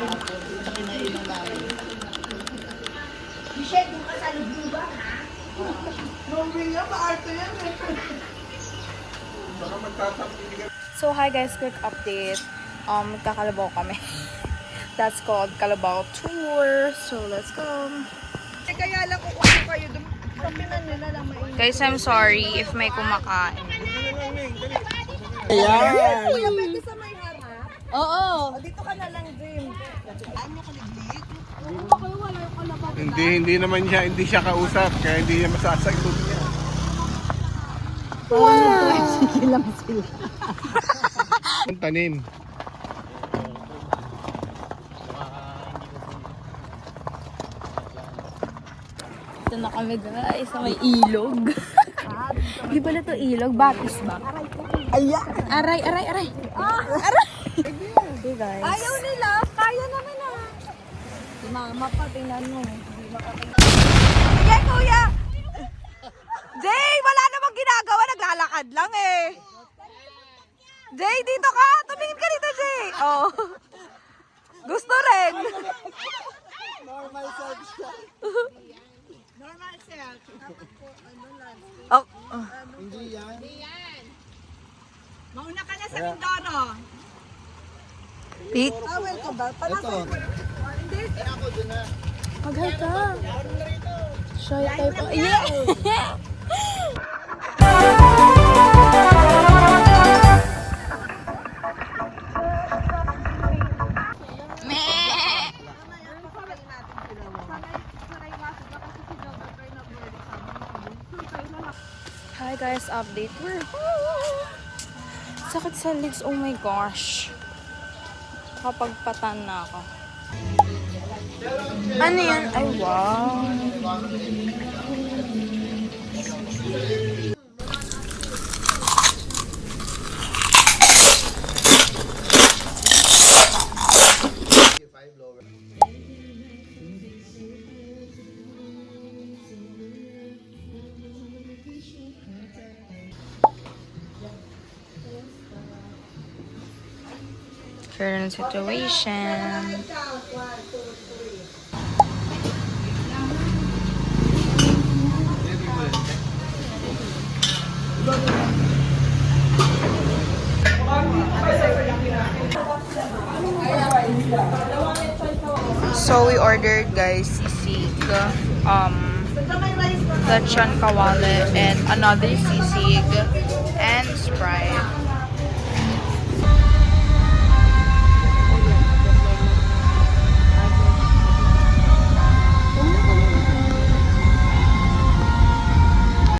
Kinainan namin. Michelle, doon ka sa lubluban, ha? Norway nga, maarte yan eh. So hi guys, quick update. Magkakalabaw kami. That's called Kalabaw Tour. So let's go. Kaya lang kung ano kayo doon. Kapinan nila lang mainit. Guys, I'm sorry if may kumakain. Ayan! Kuya, pwede sa may harap? Oo. O, dito ka na lang, Jim. Ano ka naglit? Hindi naman siya, hindi siya kausap, kaya hindi niya masasagot niya. Sige lang sila. Ang tanim. Ito na kami guys, sa may ilog. Di ba na to ilog? Batis ba? Ayan! Aray. Aray! Okay guys. Ayaw nila! Kaya naman ah! Si mama pa, tingnan mo. Sige, kuya! Jay, wala namang ginagawa. Naglalakad lang eh. Jay, dito ka! Tumingin ka dito, Jay! Oh. Gusto rin. Normal self siya. Normal self. Oh. Hindi yan. Mauna ka na sa Mindoro. Pete? Welcome back. Ito. Mag-hi ka. Shy type. Yeah! Hi guys, update. Sakit sa legs, oh my gosh. Kapagpatan na ako. Ano yan? Ay, wow. Current situation. So we ordered guys sisig, lechon kawale, and another sisig and Sprite.